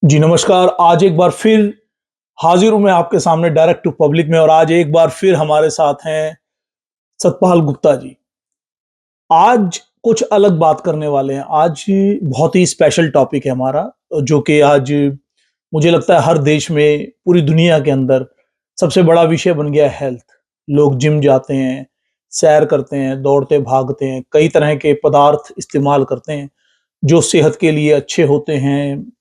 जी नमस्कार। आज एक बार फिर हाजिर हूँ मैं आपके सामने डायरेक्ट टू पब्लिक में और आज एक बार फिर हमारे साथ हैं सतपाल गुप्ता जी। आज कुछ अलग बात करने वाले हैं। आज बहुत ही स्पेशल टॉपिक है हमारा, जो कि आज मुझे लगता है हर देश में, पूरी दुनिया के अंदर सबसे बड़ा विषय बन गया है हेल्थ। लोग जिम जाते हैं, सैर करते हैं, दौड़ते भागते हैं, कई तरह के पदार्थ इस्तेमाल करते हैं जो सेहत के लिए अच्छे होते हैं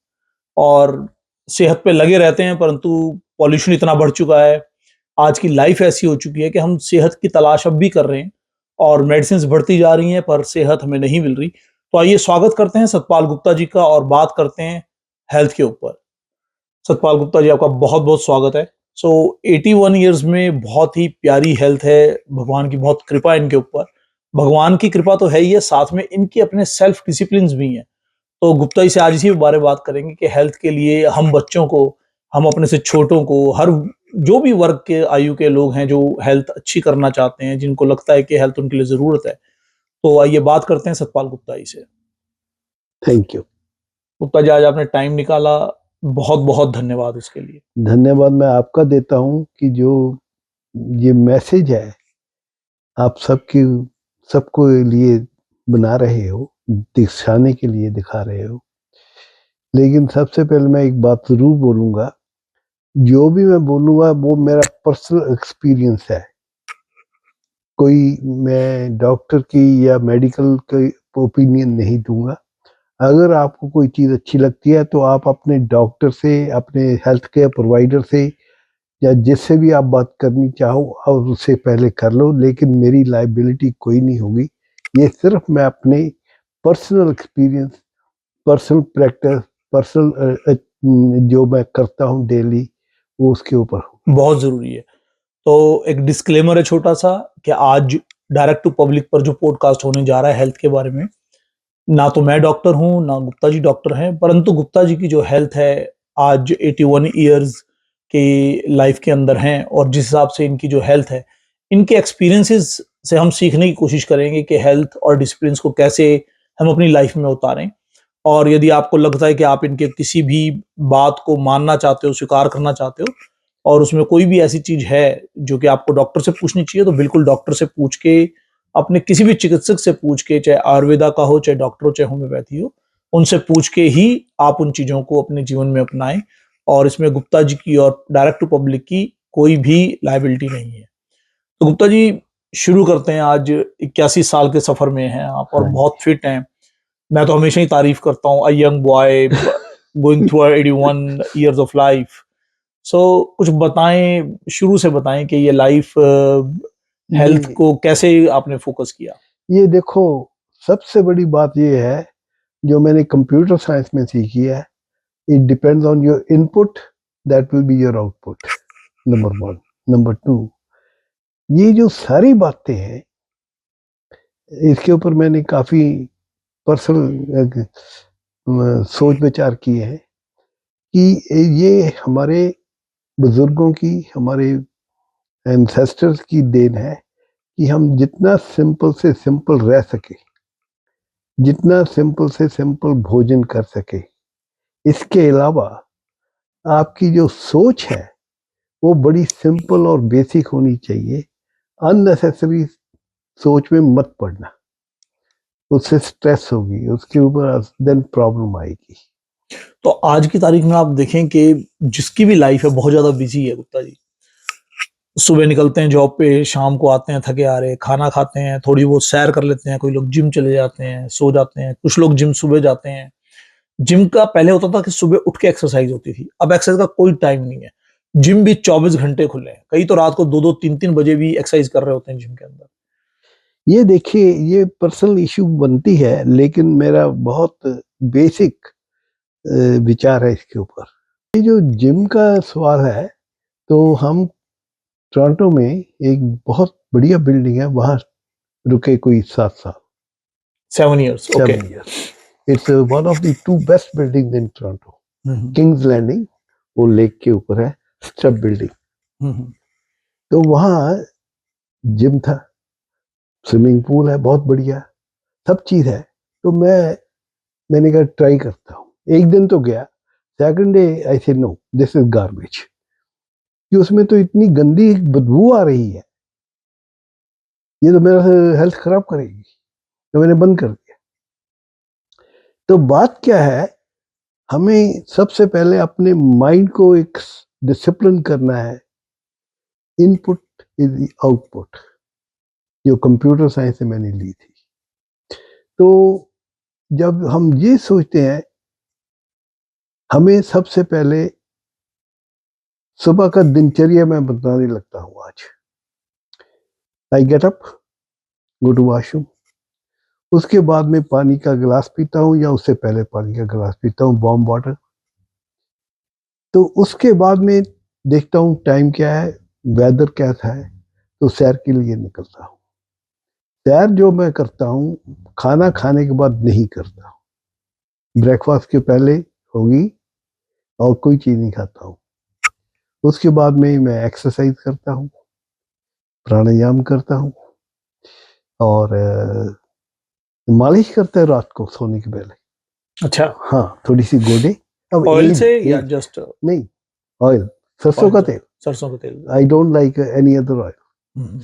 और सेहत पे लगे रहते हैं, परंतु पॉल्यूशन इतना बढ़ चुका है, आज की लाइफ ऐसी हो चुकी है कि हम सेहत की तलाश अब भी कर रहे हैं और मेडिसिन्स बढ़ती जा रही हैं पर सेहत हमें नहीं मिल रही। तो आइए स्वागत करते हैं सतपाल गुप्ता जी का और बात करते हैं हेल्थ के ऊपर। सतपाल गुप्ता जी, आपका बहुत-बहुत स्वागत है। सो 81 इयर्स में बहुत ही प्यारी हेल्थ है, भगवान की बहुत कृपा है इनके ऊपर। भगवान की कृपा तो है ही है, साथ में इनके अपने सेल्फ डिसिप्लिन्स भी हैं। तो गुप्ता जी से आज इसी बारे में बात करेंगे कि हेल्थ के लिए हम बच्चों को, हम अपने से छोटों को, हर जो भी वर्ग के आयु के लोग हैं जो हेल्थ अच्छी करना चाहते हैं, जिनको लगता है कि हेल्थ उनके लिए ज़रूरत है। तो आइए बात करते हैं सतपाल गुप्ता जी से। Thank you. गुप्ता जी, आज आपने टाइम निकाला, बहुत-बहुत धन्यवाद उसके लिए। धन्यवाद मैं आपका देता हूँ कि जो ये मैसेज है आप सबको लिए बना रहे हो, दिखाने के लिए दिखा रहे हो। लेकिन सबसे पहले मैं एक बात ज़रूर बोलूँगा, जो भी मैं बोलूँगा वो मेरा पर्सनल एक्सपीरियंस है। कोई मैं डॉक्टर की या मेडिकल की ओपिनियन नहीं दूँगा। अगर आपको कोई चीज़ अच्छी लगती है तो आप अपने डॉक्टर से, अपने हेल्थ केयर प्रोवाइडर से या जिससे भी आप बात करनी चाहो और उससे पहले कर लो, लेकिन मेरी लायबिलिटी कोई नहीं होगी। ये सिर्फ मैं अपने पर्सनल एक्सपीरियंस, पर्सनल प्रैक्टिस, जो मैं करता हूँ डेली, वो उसके ऊपर हो। बहुत ज़रूरी है। तो एक डिस्क्लेमर है छोटा-सा कि आज डायरेक्ट टू पब्लिक पर जो पॉडकास्ट होने जा रहा है हेल्थ के बारे में, ना तो मैं डॉक्टर हूँ, ना गुप्ता जी डॉक्टर हैं, परंतु गुप्ता जी की जो हेल्थ है, आज 81 इयर्स की लाइफ के अंदर हैं और जिस हिसाब से इनकी जो हेल्थ है, इनके एक्सपीरियंसेस से हम सीखने की कोशिश करेंगे कि हेल्थ और डिसिप्लिन्स को कैसे हम अपनी लाइफ में उतारें। और यदि आपको लगता है कि आप इनके किसी भी बात को मानना चाहते हो, स्वीकार करना चाहते हो और उसमें कोई भी ऐसी चीज़ है जो कि आपको डॉक्टर से पूछनी चाहिए, तो बिल्कुल डॉक्टर से पूछ के, अपने किसी भी चिकित्सक से पूछ के, चाहे आयुर्वेदा का हो, चाहे डॉक्टर हो, चाहे होम्योपैथी हो, उनसे पूछ के ही आप उन चीज़ों को अपने जीवन में अपनाएँ और इसमें गुप्ता जी की और डायरेक्ट टू पब्लिक की कोई भी लायबिलिटी नहीं है। तो गुप्ता जी, शुरू करते हैं। आज 81 साल के सफ़र में हैं आप और हाँ बहुत फिट हैं। मैं तो हमेशा ही तारीफ़ करता हूँ, a young boy be going through 81 years of life. So कुछ बताएँ, शुरू से बताएँ कि ये लाइफ हेल्थ जी, को कैसे आपने फ़ोकस किया? ये देखो, सबसे बड़ी बात ये है, जो मैंने कंप्यूटर साइंस में सीखी है, it depends on your input, that will be your output, number 1। Number 2, ये जो सारी बातें हैं, इसके ऊपर मैंने काफ़ी पर्सनल सोच विचार किए हैं कि ये हमारे बुजुर्गों की, हमारे एंसेस्टर्स की देन है कि हम जितना सिंपल से सिंपल रह सके, जितना सिंपल से सिंपल भोजन कर सके। इसके अलावा आपकी जो सोच है वो बड़ी सिंपल और बेसिक होनी चाहिए। अननेसेसरी सोच में मत पड़ना, उससे स्ट्रेस होगी, उसके ऊपर देन प्रॉब्लम आएगी। तो आज की तारीख में आप देखें कि जिसकी भी लाइफ है बहुत ज़्यादा बिज़ी है गुप्ता जी। सुबह निकलते हैं जॉब पे, शाम को आते हैं थके हारे, खाना खाते हैं, थोड़ी बहुत सैर कर लेते हैं, कोई लोग जिम चले जाते हैं, सो जाते हैं, कुछ लोग जिम सुबह जाते हैं। जिम का पहले होता था कि सुबह उठ के एक्सरसाइज होती थी, अब एक्सरसाइज का कोई टाइम नहीं है। जिम भी 24 घंटे खुले हैं, कई तो रात को 2-2 3-3 बजे भी एक्सरसाइज कर रहे होते हैं जिम के अंदर। ये देखिए, ये पर्सनल इशू बनती है, लेकिन मेरा बहुत बेसिक विचार है इसके ऊपर। ये जो जिम का सवाल है, तो हम टोरंटो में एक बहुत बढ़िया बिल्डिंग है, वहाँ रुके कोई 7 साल। 7 years, okay. 7 years. It's one of the 2 best building in Toronto. हुँ, हुँ। किंग्स लैंडिंग, वो लेक के ऊपर है, स्टब बिल्डिंग। हुँ, हुँ। तो वहाँ जिम था, स्विमिंग पूल है बहुत बढ़िया, सब चीज़ है। तो मैंने कहा ट्राई करता हूँ। एक दिन तो गया, सेकंड डे आई से नो दिस इज गार्बेज, कि उसमें तो इतनी गंदी बदबू आ रही है, ये तो मेरा हेल्थ खराब करेगी, तो मैंने बंद कर दिया। तो बात क्या है, हमें सबसे पहले अपने माइंड को एक डिसिप्लिन करना है। इनपुट इज आउटपुट, जो कंप्यूटर साइंस से मैंने ली थी। तो जब हम ये सोचते हैं, हमें सबसे पहले सुबह का दिनचर्या मैं बताने लगता हूँ आज। I get up, go to washroom, उसके बाद में पानी का गिलास पीता हूँ, या उससे पहले पानी का गिलास पीता हूँ, वार्म वाटर। तो उसके बाद में देखता हूँ टाइम क्या है, वेदर कैसा है, तो सैर के लिए निकलता हूँ। सैर जो मैं करता हूँ खाना खाने के बाद नहीं करता हूँ, ब्रेकफास्ट के पहले होगी और कोई चीज़ नहीं खाता हूँ। उसके बाद में मैं एक्सरसाइज करता हूँ, प्राणायाम करता हूँ, और मालिश करता है रात को सोने के पहले। अच्छा, हाँ, थोड़ी सी गोडे। अब ऑयल एज से या एज जस्ट नहीं, ऑयल, सरसों का तेल। सरसों का तेल? I don't like any other hmm,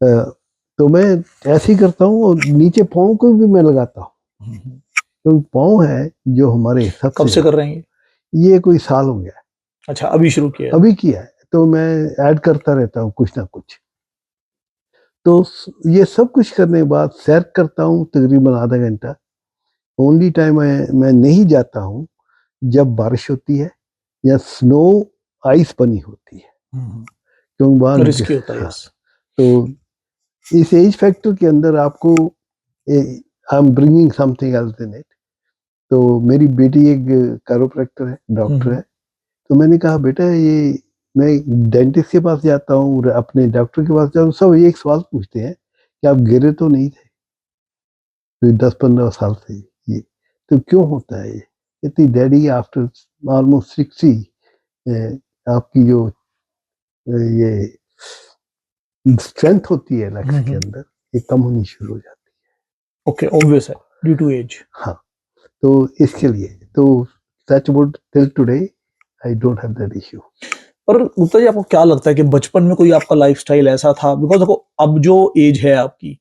oil. तो मैं ऐसे ही करता हूँ, और नीचे पाँव को भी मैं लगाता हूँ, हम्म। क्योंकि पाँव है जो हमारे कब से सबसे, कर रहे हैं ये कोई साल हो गया है, अच्छा, अभी शुरू किया है? अभी किया है, तो मैं ऐड करता रहता हूँ कुछ ना कुछ। तो ये सब कुछ करने के बाद सैर करता हूँ तकरीबन आधा घंटा। ओनली टाइम मैं नहीं जाता हूँ जब बारिश होती है या स्नो आइस बनी होती है, क्योंकि वहाँ रिस्की होता है, हाँ। यस। तो इस एज फैक्टर के अंदर आपको, I am bringing something else in it. तो मेरी बेटी एक कैरोप्रैक्टर है, डॉक्टर है। तो मैंने कहा बेटा, ये मैं डेंटिस्ट के पास जाता हूँ, अपने डॉक्टर के पास जाता हूँ, सब एक सवाल पूछते हैं कि आप गिरे तो नहीं थे? तो 10-15 साल से ये तो क्यों होता है? ये कहती डैडी आफ्टर ऑलमोस्ट 60 आपकी जो ये स्ट्रेंथ होती है लेग्स के अंदर, ये कम होनी शुरू हो जाती ओके, ऑब्वियस है, ड्यू टू एज। है। हाँ, तो इसके लिए तो touch wood till today I don't have that issue. पर गुप्ता जी, आपको क्या लगता है कि बचपन में कोई आपका लाइफस्टाइल ऐसा था? बिकॉज देखो, अब जो एज है आपकी,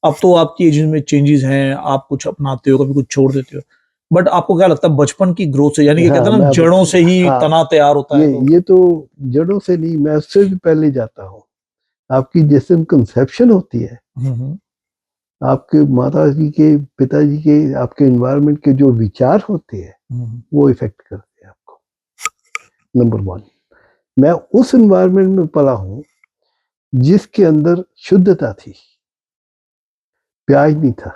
अब तो आपकी एज में चेंजेस हैं, आप कुछ अपनाते हो, कभी कुछ छोड़ देते हो, बट आपको क्या लगता है बचपन की ग्रोथ से, यानी कि कहते हाँ, हैं ना, मैं जड़ों से ही हाँ, तना तैयार होता है, तो ये तो जड़ों से नहीं, मैं उससे भी पहले जाता हूँ। आपकी जैसे कंसेप्शन होती है, आपके माता जी के, पिताजी के, आपके एनवायरनमेंट के जो विचार होते हैं, वो इफेक्ट करते हैं आपको। नंबर वन, मैं उस एनवायरनमेंट में पला हूं जिसके अंदर शुद्धता थी, प्याज नहीं था,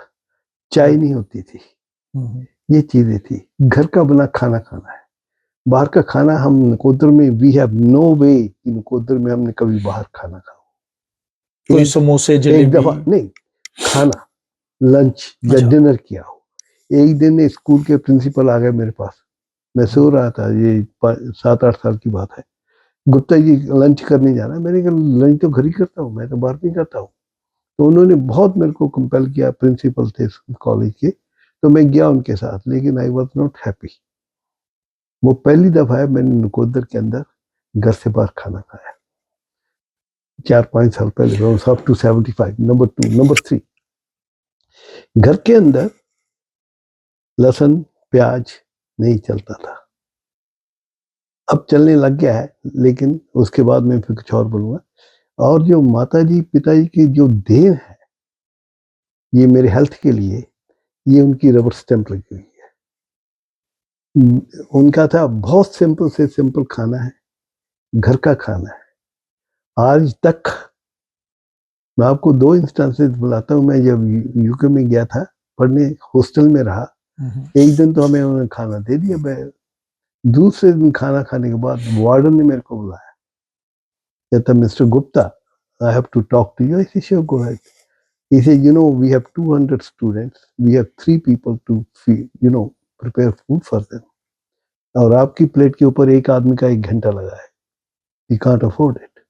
चाय नहीं होती थी, ये चीजें थी। घर का बना खाना खाना है, बाहर का खाना हम नकोदर में, वी हैव नो वे कि नकोदर में हमने कभी बाहर खाना खाओ। कोई समोसे, एक जलेबी? दफा नहीं खाना, लंच या अच्छा। डिनर किया हो। एक दिन स्कूल के प्रिंसिपल आ गए मेरे पास, मैं सो रहा था, ये 7-8 साल की बात है। गुप्ता जी लंच करने जाना है, मैंने कहा लंच तो घर ही करता हूँ, मैं तो बाहर नहीं करता हूँ। तो उन्होंने बहुत मेरे को कंपेल किया, प्रिंसिपल थे कॉलेज के, तो मैं गया उनके साथ, लेकिन आई वॉज नॉट हैप्पी। वो पहली दफा है मैंने नकोदर के अंदर घर से बाहर खाना खाया, 4-5 साल पहले, अप टू 75। नंबर 2, नंबर 3, घर के अंदर लहसुन प्याज नहीं चलता था, अब चलने लग गया है, लेकिन उसके बाद मैं फिर कुछ और बोलूंगा। और जो माता जी पिताजी की जो देन है, ये मेरे हेल्थ के लिए, ये उनकी रबर स्टैंप लगी हुई है। उनका था बहुत सिंपल से सिंपल खाना है, घर का खाना है। आज तक मैं आपको 2 इंस्टेंसेस बुलाता हूँ। मैं जब यूके में गया था पढ़ने, हॉस्टल में रहा, एक दिन तो हमें उन्होंने खाना दे दिया, दूसरे दिन खाना खाने के बाद वार्डन ने मेरे को बुलाया, कहता Mr Gupta, I have to talk to you. I say go ahead. He said, you know, we have 200 students. We have 3 people to feed, prepare food for them. और आपकी प्लेट के ऊपर एक आदमी का 1 घंटा लगा है। We can't afford it.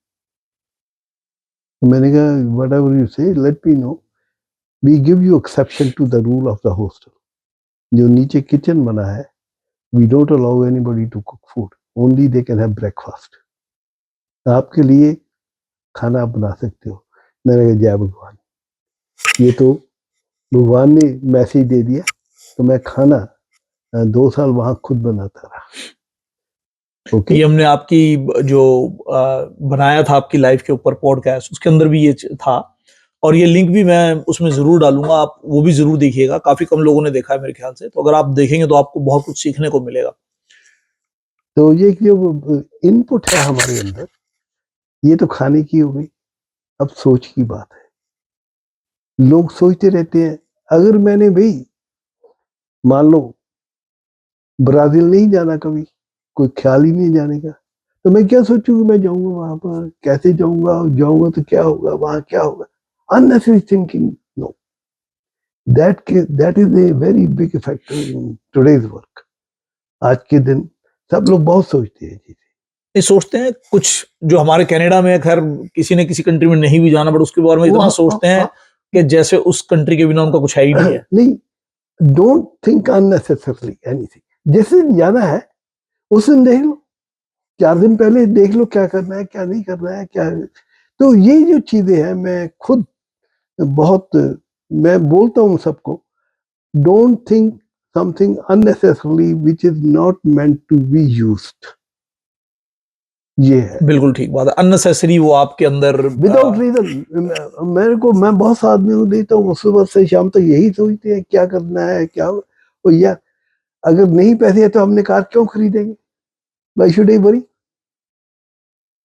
तो मैंने कहा, whatever you say, let me know. We give you exception to the rule of the hostel. जो नीचे किचन बना है, We don't allow anybody to cook food. Only they can have breakfast. आपके लिए खाना आप बना सकते हो। मैंने कहा जय भगवान, ये तो भगवान ने मैसेज दे दिया। तो मैं खाना 2 साल वहां खुद बनाता रहा। ओके, ये हमने आपकी जो बनाया था आपकी लाइफ के ऊपर पॉडकास्ट, उसके अंदर भी ये था, और ये लिंक भी मैं उसमें जरूर डालूंगा, आप वो भी जरूर देखिएगा। काफी कम लोगों ने देखा है मेरे ख्याल से, तो अगर आप देखेंगे तो आपको बहुत कुछ सीखने को मिलेगा। तो ये जो इनपुट है हमारे अंदर, ये तो खाने की हो गई। अब सोच की बात है। लोग सोचते रहते हैं, अगर मैंने भाई मान लो ब्राजील नहीं जाना, कभी कोई ख्याल ही नहीं जाने का, तो मैं क्या सोचूंगा मैं जाऊंगा वहां पर, कैसे जाऊंगा तो क्या होगा, वहां क्या होगा। unnecessary thinking, no, that is a very big factor in today's work. आज के दिन सब लोग बहुत सोचते हैं जी। ये सोचते हैं कुछ जो हमारे कनाडा में, खैर किसी ने किसी कंट्री में नहीं भी जाना, बट उसके बारे में इतना सोचते हैं कि जैसे उस कंट्री के बिना उनका कुछ है ही नहीं है। नहीं, डोंट थिंक अननेसेसरली एनीथिंग। जैसे जाना है उस दिन देख लो, 4 दिन पहले देख लो क्या करना है, क्या नहीं करना है, क्या। तो ये जो चीजें हैं, मैं खुद बहुत, मैं बोलता हूँ सबको, don't think something unnecessarily which is not meant to be used. ये है बिल्कुल ठीक बात है, अननेसेसरी वो आपके अंदर विदाउट रीजन। मेरे को, मैं बहुत आदमी को देता हूँ सुबह से शाम तक यही सोचते हैं क्या करना है, क्या हो। और यार अगर नहीं पैसे है तो हमने कार क्यों खरीदेंगे? Why should I worry?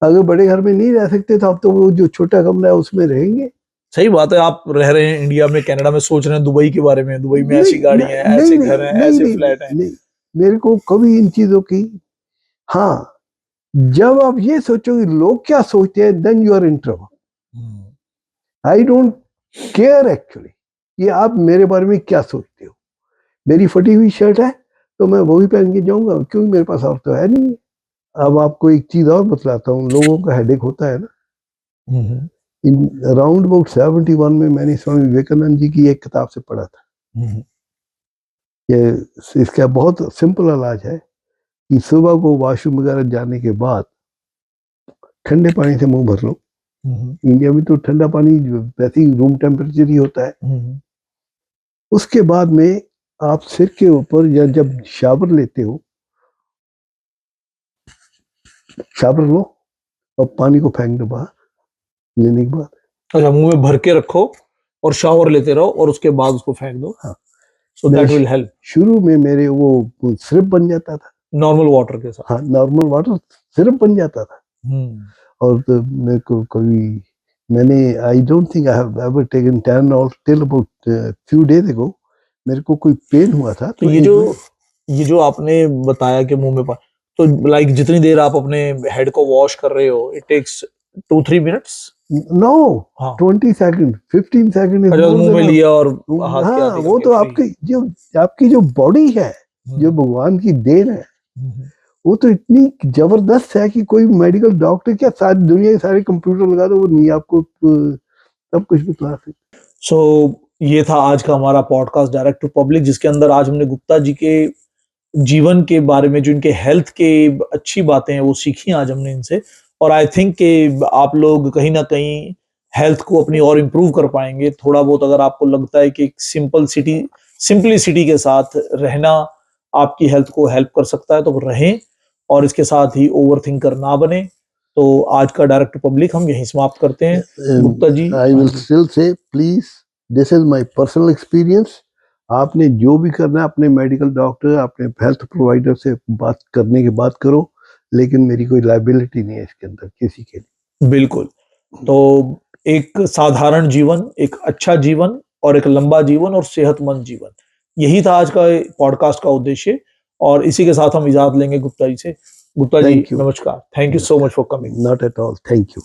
अगर बड़े घर में नहीं रह सकते तो अब तो वो जो छोटा कमरा है उसमें रहेंगे। सही बात है, आप रह रहे हैं इंडिया में, कनाडा में, सोच रहे हैं दुबई के बारे में, दुबई में ऐसी गाड़ी है, ऐसे घर हैं, ऐसे फ्लैट हैं। नहीं, मेरे को कभी इन चीजों की, हाँ, जब आप ये सोचोगे लोग क्या सोचते हैं, then you are in trouble. I don't care actually ये आप मेरे बारे में क्या सोचते हो। मेरी फटी हुई शर्ट है तो मैं वही पहन के जाऊंगा, क्योंकि मेरे पास और तो है नहीं। अब आपको एक चीज और बतलाता हूँ, लोगों का हेडेक होता है ना। इन अराउंड अबाउट 71 में मैंने स्वामी विवेकानंद जी की एक किताब से पढ़ा था। ये इसका बहुत सिंपल इलाज है कि सुबह को वॉशरूम वगैरह जाने के बाद ठंडे पानी से मुंह भर लो। इंडिया में तो ठंडा पानी वैसे ही रूम टेम्परेचर ही होता है। उसके बाद में आप सिर के ऊपर, या जब शावर लेते हो, शावर लो और पानी को फेंक दो बाहर लेने के बाद। अच्छा, मुंह में भर के रखो और शावर लेते रहो और उसके बाद उसको फेंक दो। हाँ, सो दैट विल हेल्प। शुरू में मेरे वो सिरप बन जाता था, नॉर्मल वाटर के साथ। हाँ, नॉर्मल वाटर सिरप बन जाता था। और तो मेरे को कभी, मैंने, I don't think I have ever taken Tylenol till about few days ago. मेरे को कोई पेन हुआ था तो ये जो आपने बताया कि मुंह में तो लाइक जितनी देर आप अपने हेड को वॉश कर रहे हो, it takes 2-3 minutes. No, 20 second 15 second अच्छा, मुंह में लिया और हाथ के हाँ, आगे वो तो आपकी जो बॉडी है, जो भगवान की देन है, वो तो इतनी जबरदस्त है कि कोई मेडिकल डॉक्टर क्या, सारी दुनिया के सारे कंप्यूटर लगा दो, वो नहीं आपको सब कुछ बता सकते। सो ये था आज का हमारा पॉडकास्ट डायरेक्ट टू पब्लिक, जिसके अंदर आज हमने गुप्ता जी के जीवन के बारे में, जो इनके हेल्थ के अच्छी बातें हैं वो सीखी आज हमने इनसे। और आई थिंक कि आप लोग कहीं ना कहीं हेल्थ को अपनी और इम्प्रूव कर पाएंगे थोड़ा बहुत। अगर आपको लगता है कि सिंपलिसिटी के साथ रहना आपकी हेल्थ को हेल्प कर सकता है, तो रहें, और इसके साथ ही ओवर थिंकर ना बने। तो आज का डायरेक्ट टू पब्लिक हम यहीं समाप्त करते हैं। Gupta ji, I will still say please, this is my personal experience. आपने जो भी करना है अपने मेडिकल डॉक्टर, अपने हेल्थ प्रोवाइडर से बात करने के बाद करो, लेकिन मेरी कोई लायबिलिटी नहीं है इसके अंदर किसी के लिए। बिल्कुल। तो एक साधारण जीवन, एक अच्छा जीवन, और एक लंबा जीवन और सेहतमंद जीवन, यही था आज का पॉडकास्ट का उद्देश्य। और इसी के साथ हम इजाजत लेंगे गुप्ता जी से। गुप्ता जी, नमस्कार। Thank you so much for coming. Not at all, thank you.